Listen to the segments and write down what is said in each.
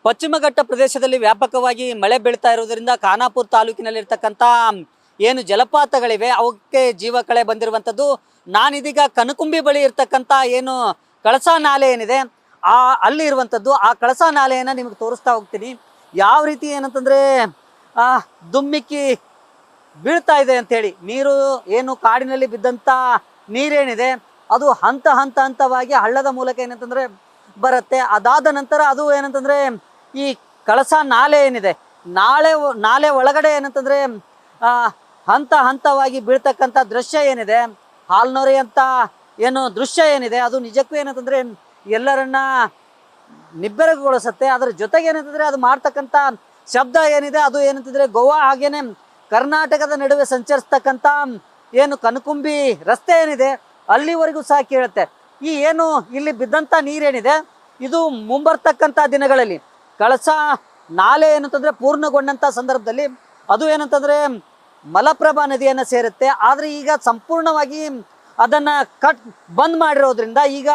ಪಶ್ಚಿಮ ಘಟ್ಟ ಪ್ರದೇಶದಲ್ಲಿ ವ್ಯಾಪಕವಾಗಿ ಮಳೆ ಬೀಳ್ತಾ ಇರೋದ್ರಿಂದ ಖಾನಾಪುರ ತಾಲೂಕಿನಲ್ಲಿರ್ತಕ್ಕಂಥ ಏನು ಜಲಪಾತಗಳಿವೆ ಅವಕ್ಕೆ ಜೀವ ಕಳೆ ಬಂದಿರುವಂಥದ್ದು. ನಾನಿದೀಗ ಕನಕುಂಬಿ ಬಳಿ ಇರ್ತಕ್ಕಂಥ ಏನು ಕಳಸಾ ನಾಲೆ ಏನಿದೆ ಅಲ್ಲಿ ಇರುವಂಥದ್ದು. ಆ ಕಳಸಾ ನಾಲೆಯನ್ನು ನಿಮಗೆ ತೋರಿಸ್ತಾ ಹೋಗ್ತೀನಿ. ಯಾವ ರೀತಿ ಏನಂತಂದರೆ ದುಮ್ಮಿಕ್ಕಿ ಬೀಳ್ತಾ ಇದೆ ಅಂಥೇಳಿ. ನೀರು ಏನು ಕಾಡಿನಲ್ಲಿ ಬಿದ್ದಂಥ ನೀರೇನಿದೆ ಅದು ಹಂತವಾಗಿ ಹಳ್ಳದ ಮೂಲಕ ಏನಂತಂದರೆ ಬರುತ್ತೆ. ಅದಾದ ನಂತರ ಅದು ಏನಂತಂದರೆ ಈ ಕಳಸಾ ನಾಲೆ ಏನಿದೆ ನಾಲೆ ಒಳಗಡೆ ಏನಂತಂದರೆ ಹಂತವಾಗಿ ಬೀಳ್ತಕ್ಕಂಥ ದೃಶ್ಯ ಏನಿದೆ, ಹಾಲ್ನೊರೆ ಅಂತ ಏನು ದೃಶ್ಯ ಏನಿದೆ ಅದು ನಿಜಕ್ಕೂ ಏನಂತಂದರೆ ಎಲ್ಲರನ್ನ ನಿಬ್ಬೆರಗುಗೊಳಿಸುತ್ತೆ. ಅದರ ಜೊತೆಗೆ ಏನಂತಂದರೆ ಅದು ಮಾಡ್ತಕ್ಕಂಥ ಶಬ್ದ ಏನಿದೆ ಅದು ಏನಂತಂದರೆ ಗೋವಾ ಹಾಗೇನೆ ಕರ್ನಾಟಕದ ನಡುವೆ ಸಂಚರಿಸ್ತಕ್ಕಂಥ ಏನು ಕನಕುಂಬಿ ರಸ್ತೆ ಏನಿದೆ ಅಲ್ಲಿವರೆಗೂ ಸಹ ಕೇಳುತ್ತೆ. ಈ ಏನು ಇಲ್ಲಿ ಬಿದ್ದಂಥ ನೀರೇನಿದೆ ಇದು ಮುಂಬರ್ತಕ್ಕಂಥ ದಿನಗಳಲ್ಲಿ ಕಳಸಾ ನಾಲೆ ಏನಂತಂದರೆ ಪೂರ್ಣಗೊಂಡಂಥ ಸಂದರ್ಭದಲ್ಲಿ ಅದು ಏನಂತಂದರೆ ಮಲಪ್ರಭಾ ನದಿಯನ್ನು ಸೇರುತ್ತೆ. ಆದರೆ ಈಗ ಸಂಪೂರ್ಣವಾಗಿ ಅದನ್ನು ಬಂದ್ ಮಾಡಿರೋದ್ರಿಂದ ಈಗ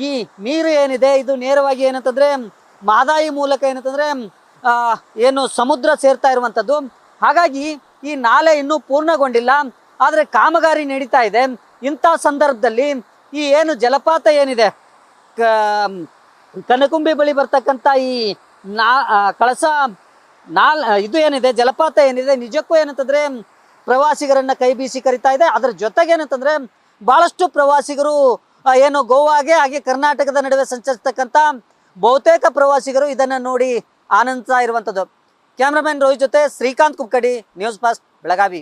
ಈ ನೀರು ಏನಿದೆ ಇದು ನೇರವಾಗಿ ಏನಂತಂದರೆ ಮಹದಾಯಿ ಮೂಲಕ ಏನಂತಂದರೆ ಏನು ಸಮುದ್ರ ಸೇರ್ತಾ ಇರುವಂಥದ್ದು. ಹಾಗಾಗಿ ಈ ನಾಲೆ ಇನ್ನೂ ಪೂರ್ಣಗೊಂಡಿಲ್ಲ, ಆದರೆ ಕಾಮಗಾರಿ ನಡೀತಾ ಇದೆ. ಇಂಥ ಸಂದರ್ಭದಲ್ಲಿ ಈ ಏನು ಜಲಪಾತ ಏನಿದೆ ಕನಕುಂಬಿ ಬಳಿ ಬರ್ತಕ್ಕಂಥ ಈ ಕಳಸಾ ಇದು ಏನಿದೆ ಜಲಪಾತ ಏನಿದೆ ನಿಜಕ್ಕೂ ಏನಂತಂದರೆ ಪ್ರವಾಸಿಗರನ್ನು ಕೈ ಬೀಸಿ ಕರಿತಾ ಇದೆ. ಅದರ ಜೊತೆಗೆ ಏನಂತಂದರೆ ಭಾಳಷ್ಟು ಪ್ರವಾಸಿಗರು ಏನು ಗೋವಾಗೆ ಹಾಗೆ ಕರ್ನಾಟಕದ ನಡುವೆ ಸಂಚರಿಸ್ತಕ್ಕಂಥ ಬಹುತೇಕ ಪ್ರವಾಸಿಗರು ಇದನ್ನು ನೋಡಿ ಆನಂದಿಸ್ತಾ ಇರುವಂಥದ್ದು. ಕ್ಯಾಮ್ರಾಮನ್ ರೋಹಿತ್ ಜೊತೆ ಶ್ರೀಕಾಂತ್ ಕುಕ್ಕಡಿ, ನ್ಯೂಸ್ ಫಾಸ್ಟ್ ಬೆಳಗಾವಿ.